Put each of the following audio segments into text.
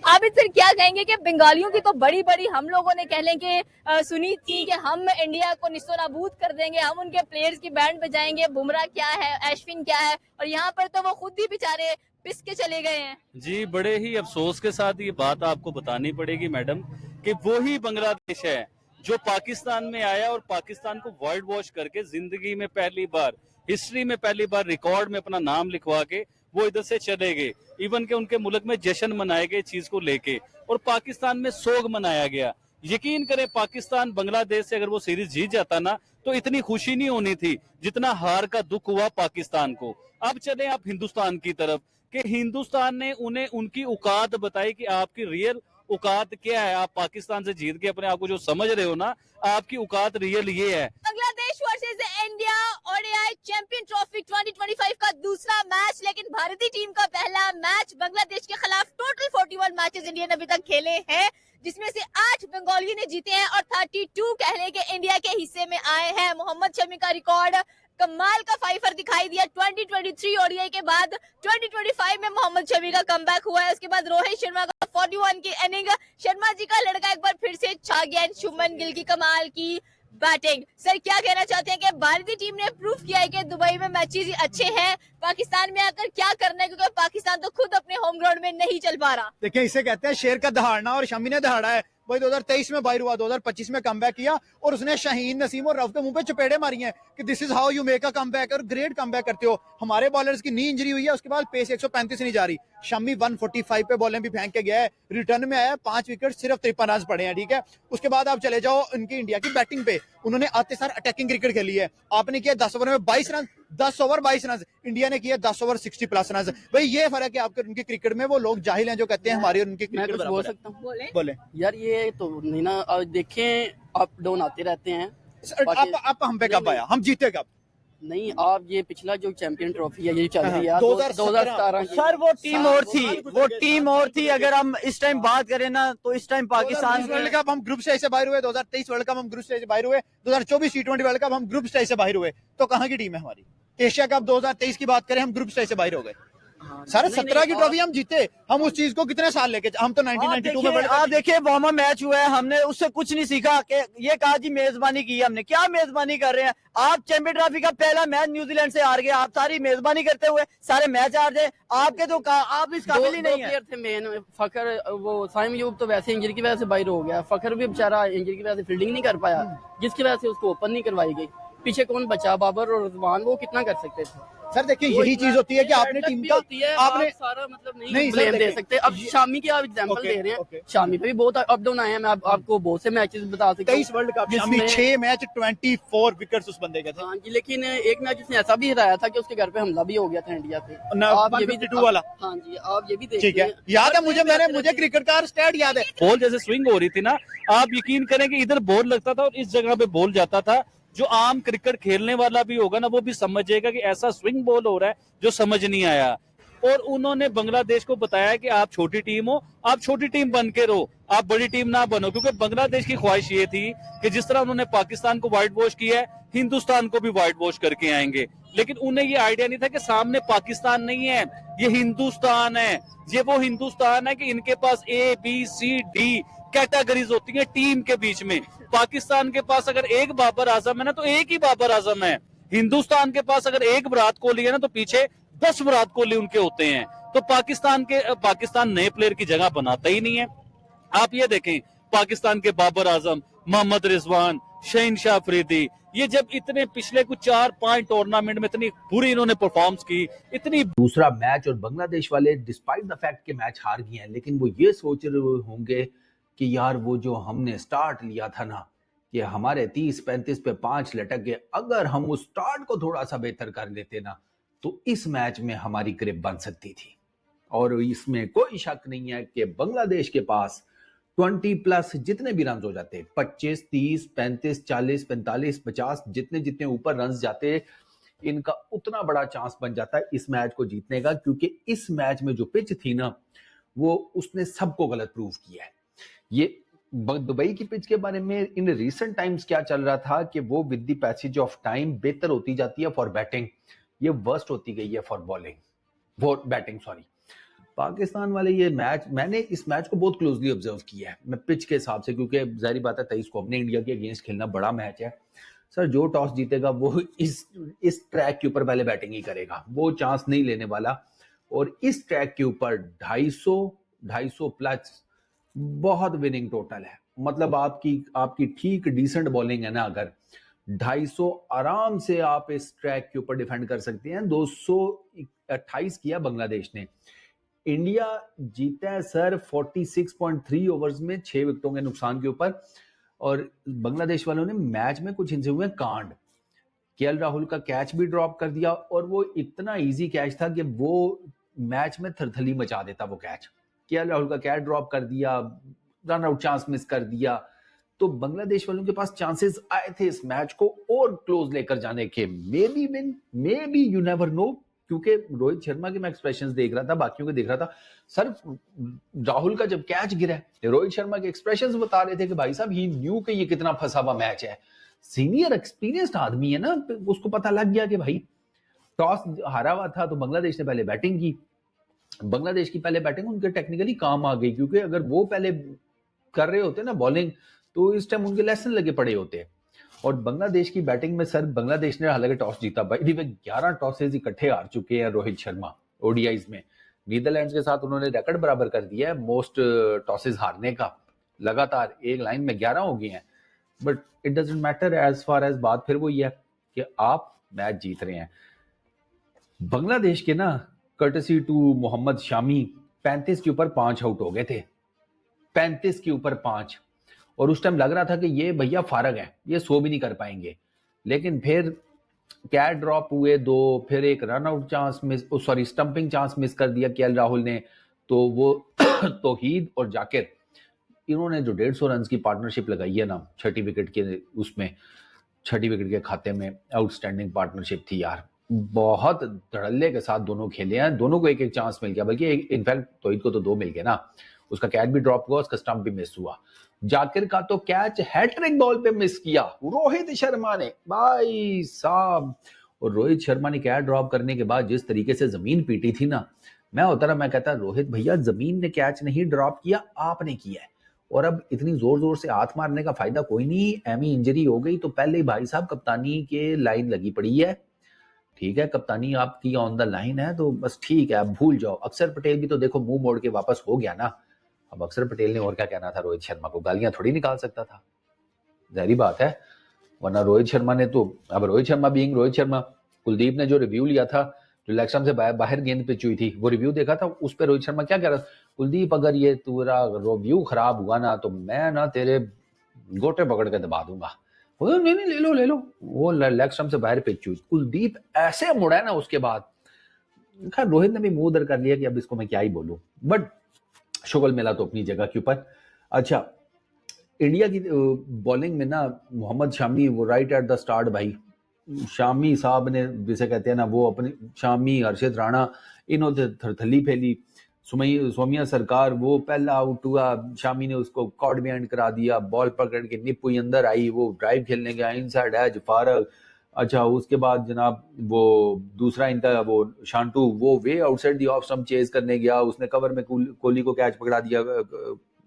Abid sir क्या कहेंगे कि बंगालियों की तो बड़ी बड़ी हम लोगों ने कह लें कि सुनी थी कि हम इंडिया को निस्तोनाबूद कर देंगे, हम उनके प्लेयर्स की बैंड बजाएंगे, बुमराह क्या है, अश्विन क्या है, और यहाँ पर तो वो खुद ही बेचारे पिस के चले गए हैं। जी, बड़े ही अफसोस के साथ ये बात आपको बतानी पड़ेगी मैडम कि वो ही बांग्लादेश है जो पाकिस्तान में आया और पाकिस्तान को वाइट वॉश करके जिंदगी में पहली बार, हिस्ट्री में पहली बार रिकॉर्ड में अपना नाम लिखवा के वो इधर से चले गए। इवन के उनके मुल्क में जश्न मनाए गए चीज को लेके, और पाकिस्तान में सोग मनाया गया। यकीन करें, पाकिस्तान बांग्लादेश से अगर वो सीरीज जीत जाता ना तो इतनी खुशी नहीं होनी थी जितना हार का दुख हुआ पाकिस्तान को। अब चले आप हिंदुस्तान की तरफ कि हिंदुस्तान ने उन्हें उनकी औकात बताई कि आपकी रियल औकात क्या है। आप पाकिस्तान से जीत के अपने आप को जो समझ रहे हो ना, आपकी औकात रियल ये है। Bangladesh versus India ODI champion trophy 2025 का दूसरा मैच, लेकिन भारतीय टीम का पहला मैच बांग्लादेश के खिलाफ। टोटल 41 मैचेस इंडिया ने अभी तक खेले हैं, जिसमें से 8 बंगालियों ने जीते हैं और 32 कह लें कि इंडिया के हिस्से में आए हैं। मोहम्मद शमी का रिकॉर्ड कमाल का फाइफर दिखाई दिया 2023 ओडीआई के बाद। 2025 में मोहम्मद शमी का कमबैक हुआ है, उसके बाद रोहित शर्मा का 41 की इनिंग। शर्मा जी का लड़का एक बार फिर से छा गया। शुभमन गिल की कमाल की बैटिंग। सर क्या कहना चाहते हैं कि भारतीय टीम ने प्रूव किया है कि दुबई में मैचेस अच्छे हैं, पाकिस्तान में आकर क्या करना है, क्योंकि पाकिस्तान तो खुद अपने होम ग्राउंड में नहीं चल पा रहा। देखिए, इसे कहते हैं शेर का दहाड़ना, और शमी ने दहाड़ा है। वही 2023 में बाहर हुआ, 2025 में कमबैक किया, और उसने शाहीन, नसीम और रफ के मुंह पे चपेड़े मारी हैं कि this is how you make a comeback, और ग्रेट कमबैक करते हो। हमारे बॉलर्स की नी इंजरी हुई है, उसके बाद पेस 135 नहीं जा रही। शमी 145 पे बॉलें भी फेंक के गया है, रिटर्न में आया 5 विकेट, सिर्फ 53 रन पड़े हैं। ठीक है, उसके बाद आप चले जाओ इनकी इंडिया की बैटिंग पे। उन्होंने आते सार अटैकिंग क्रिकेट खेली है। आपने किया 10 ओवर में 22 रन, 10 ओवर 22 रन। इंडिया ने किया 10 ओवर 60 प्लस रन। भाई ये फर्क है आपके उनकी क्रिकेट में। वो लोग जाहिल हैं जो कहते हैं हमारी और उनकी क्रिकेट मैं कुछ बोल सकता हूँ? बोले यार, ये तो नहीं ना, देखें अप डाउन आते रहते हैं। आप हम पे कब आया, हम जीते कब? नहीं, आप ये पिछला जो चैंपियन ट्रॉफी है ये चल रही है 2017 की। सर वो टीम और थी, वो टीम और थी। अगर हम इस टाइम बात करें ना तो इस टाइम पाकिस्तान वर्ल्ड कप हम ग्रुप स्टेज से बाहर हुए, 2023 वर्ल्ड कप हम ग्रुप स्टेज से बाहर हुए, 2024 T20 वर्ल्ड कप हम ग्रुप स्टेज से बाहर हुए। तो कहाँ की टीम है हमारी? एशिया कप 2023 की बात करें, हम ग्रुप स्टेज से बाहर हो गए। सारे 17 की ट्रॉफी हम जीते। हम उस चीज को कितने साल लेके, हम तो 1992 में आप देखिए वार्म अप मैच हुआ है, हमने उससे कुछ नहीं सीखा कि ये कहा जी मेजबानी की हमने। क्या मेजबानी कर रहे हैं आप? चैंपियन ट्रॉफी का पहला मैच न्यूजीलैंड से हार गए, आप सारी मेजबानी करते हुए सारे मैच हार गए। आपके तो आप इस काबिल ही नहीं है। थे मेन फखर, वो साइम यूब तो वैसे इंजरी की वजह से बाहर हो गया। फखर भी बेचारा इंजरी की वजह से फील्डिंग नहीं कर पाया, जिसकी वजह से उसको ओपन नहीं करवाई गई। पीछे कौन बचा? बाबर और रिजवान, वो कितना कर सकते थे? सर देखिए, यही चीज होती है कि आपने टीम का आपने सारा मतलब नहीं ब्लेम दे सकते। अब शामी की आप एग्जांपल दे रहे हैं, शामी पे भी बहुत अप डाउन आए हैं। मैं आपको बहुत से मैचेस बता सकता हूं। 23 world cup Shami 6 match 24 wickets उस बंदे के थे। हाँ जी, लेकिन एक मैच उसने ऐसा भी हराया था कि उसके घर पे हमला भी हो गया था इंडिया पे। आप ये भी 2 वाला। हाँ जी, आप ये भी ठीक देखिए। है, याद है मुझे क्रिकेट का स्टैट याद है। बॉल जैसे स्विंग हो रही थी ना, आप यकीन करें कि इधर बॉल लगता था और इस जगह पे बॉल जाता था। जो आम क्रिकेट खेलने वाला भी होगा ना, वो भी समझेगा कि ऐसा स्विंग बॉल हो रहा है जो समझ नहीं आया। और उन्होंने बांग्लादेश को बताया कि आप छोटी टीम हो, आप छोटी टीम बन के रहो, आप बड़ी टीम ना बनो। क्योंकि बांग्लादेश की ख्वाहिश ये थी कि जिस तरह उन्होंने पाकिस्तान को व्हाइट वॉश किया है, हिंदुस्तान को भी व्हाइट वॉश करके आएंगे। लेकिन उन्हें ये आइडिया नहीं था कि सामने पाकिस्तान नहीं है, ये हिंदुस्तान है। ये वो हिंदुस्तान है कि इनके पास ABCD कैटेगरीज होती है टीम के बीच में। पाकिस्तान के पास अगर एक बाबर आजम है ना, तो एक ही बाबर आजम है। हिंदुस्तान के पास अगर एक विराट कोहली है ना, तो पीछे 10 विराट कोहली उनके होते हैं। तो पाकिस्तान नए प्लेयर की जगह बनाता ही नहीं है। आप ये देखें, पाकिस्तान के बाबर आजम, मोहम्मद रिजवान, शहीनशाह अफरीदी, ये जब इतने पिछले कुछ 4-5 टूर्नामेंट में इतनी बुरी इन्होंने परफॉर्मेंस की, इतनी दूसरा मैच, और बांग्लादेश वाले डिस्पाइट द फैक्ट के मैच हार गए हैं, लेकिन वो ये सोच रहे होंगे कि यार वो जो हमने स्टार्ट लिया था ना, कि हमारे 30-35 पे 5 लटक गए, अगर हम उस स्टार्ट को थोड़ा सा बेहतर कर लेते ना, तो इस मैच में हमारी ग्रिप बन सकती थी। और इसमें कोई शक नहीं है कि बांग्लादेश के पास 20 प्लस जितने भी रन हो जाते, 25, 30, 35, 40, 45, 50, जितने जितने ऊपर रन जाते, इनका उतना बड़ा चांस बन जाता है इस मैच को जीतने का। क्योंकि इस मैच में जो पिच थी ना, वो उसने सबको गलत प्रूव किया है। ये दुबई की पिच के बारे में इन रिसेंट टाइम्स क्या चल रहा था कि वो with the passage of time बेहतर होती जाती है फॉर बैटिंग, ये वर्स्ट होती गई है for bowling, for batting sorry. Pakistan वाले ये मैच, मैंने इस मैच को बहुत क्लोजली ऑब्जर्व किया है, मैं पिच के हिसाब से, क्योंकि जाहिर बात है 23 को अपने इंडिया के अगेंस्ट खेलना बड़ा मैच है सर। जो टॉस जीतेगा वो इस ट्रैक के ऊपर पहले बैटिंग ही करेगा, वो चांस नहीं लेने वाला। और इस ट्रैक के ऊपर 250 प्लस बहुत विनिंग टोटल है। मतलब आपकी ठीक डिसेंट बॉलिंग है ना, अगर 250 आराम से आप इस ट्रैक के ऊपर डिफेंड कर सकते हैं। 228 किया बांग्लादेश ने, इंडिया जीता है सर 46.3 ओवर्स में 6 विकेटों के नुकसान के ऊपर। और बांग्लादेश वालों ने मैच में कुछ इनसे हुए कांड, केएल राहुल का कैच भी ड्रॉप कर दिया, और वो इतना इजी कैच था कि वो मैच में थरथली मचा देता वो कैच। केएल राहुल का कैच ड्रॉप कर दिया, रन आउट चांस मिस कर दिया। तो बांग्लादेश वालों के पास चांसेस आए थे इस मैच को और क्लोज लेकर जाने के, may be win, may be, you never know. क्योंकि रोहित शर्मा के मैं एक्सप्रेशंस देख रहा था, बाकियों के देख रहा था सर। राहुल का जब कैच गिरा, रोहित शर्मा के एक्सप्रेशंस बता रहे थे कि भाई साहब ही न्यू कि ये कितना फंसा हुआ मैच है। सीनियर एक्सपीरियंस्ड आदमी है ना, उसको पता लग गया कि भाई टॉस हारा हुआ था तो बांग्लादेश ने पहले बैटिंग की। बांग्लादेश की पहले बैटिंग उनके टेक्निकली काम आ गई, क्योंकि अगर वो पहले कर रहे होते ना बॉलिंग तो इस टाइम उनके लेसन लगे पड़े होते। और बांग्लादेश की बैटिंग में सर, बांग्लादेश ने हालांकि टॉस जीता, भाई 11 टॉसेज इकट्ठे हार चुके हैं रोहित शर्मा ओडीआईज में। नीदरलैंड्स के साथ उन्होंने रिकॉर्ड बराबर कर दिया है मोस्ट टॉसेज हारने का, लगातार एक लाइन में 11 हो गए हैं। But it doesn't matter, as far as बात फिर वो ये है कि आप मैच जीत रहे हैं। बांग्लादेश के ना कर्टसी टू मोहम्मद शामी 35 के ऊपर 5 आउट हो गए थे, 35 के ऊपर 5। और उस टाइम लग रहा था कि ये भैया फारग है, ये 100 भी नहीं कर पाएंगे। लेकिन फिर कैच ड्रॉप हुए 2, फिर एक run out chance miss, sorry stumping chance miss कर दिया केएल राहुल ने। तो वो तौहीद और जाकिर, इन्होंने जो 150 रन की पार्टनरशिप लगाई है ना, 6ठी विकेट के उसमें, 6ठी विकेट के खाते में आउटस्टैंडिंग पार्टनरशिप थी यार। बहुत धड़ल्ले के साथ दोनों खेले हैं, दोनों को एक एक चांस मिल गया, बल्कि इनफैक्ट तौहीद को तो 2 मिल गए ना। उसका कैच भी ड्रॉप हुआ, उसका स्टंप भी मिस हुआ। जाकिर का तो कैच हैट्रिक बॉल पे मिस किया रोहित शर्मा ने, भाई साहब। और रोहित शर्मा ने कैच ड्रॉप करने के बाद जिस तरीके से जमीन पीटी थी ना, मैं होता रहा, मैं कहता रोहित भैया जमीन ने कैच नहीं ड्रॉप किया, आपने किया है। और अब इतनी जोर जोर से हाथ मारने का फायदा कोई नहीं, एमी इंजरी हो गई तो पहले ही भाई साहब कप्तानी के लाइन लगी पड़ी है। ठीक है, कप्तानी आपकी ऑन द लाइन है तो बस ठीक है, आप भूल जाओ। अक्षर पटेल भी तो देखो मुंह मोड़ के वापस हो गया ना। अब अक्षर पटेल ने और क्या कहना था रोहित शर्मा को, गालियां थोड़ी निकाल सकता था, जाहिर बात है। वरना रोहित शर्मा ने तो, अब रोहित शर्मा बीइंग रोहित शर्मा, कुलदीप ने जो रिव्यू लिया था, जो लेग स्टंप से बाहर गेंद पिच हुई थी, वो रिव्यू देखा था, उस पर रोहित शर्मा क्या कह रहा था, कुलदीप अगर ये तेरा रिव्यू खराब हुआ ना तो मैं ना तेरे गोटे पकड़ के दबा दूंगा। नहीं नहीं, ले लो। वो लेग स्टंप से बाहर पिच हुई, कुलदीप ऐसे मुड़ा ना उसके बाद। खैर रोहित ने भी मुंह उधर कर लिया कि अब इसको मैं क्या ही बोलूं, बट शुगल मिला तो अपनी जगह के ऊपर। अच्छा, इंडिया की बॉलिंग में ना मोहम्मद शामी, वो राइट एट द स्टार्ट, भाई शामी साहब ने जिसे कहते हैं ना, वो अपनी शामी, हर्षित राणा, इन्होंने थरथली फैली। सोमिया सरकार वो पहला आउट हुआ, शामी ने उसको कॉर्ड में एंड करा दिया, बॉल पकड़ के निप हुई अंदर आई, वो ड्राइव खेलने गया, इनसाइड एज फारग। अच्छा, उसके बाद जनाब वो दूसरा इनका वो शांटू, वो way outside the off stump chase करने गया, उसने कवर में कोहली को कैच पकड़ा दिया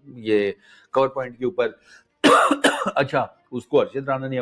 ये कवर पॉइंट के ऊपर। अच्छा, उसको हर्षित राणा ने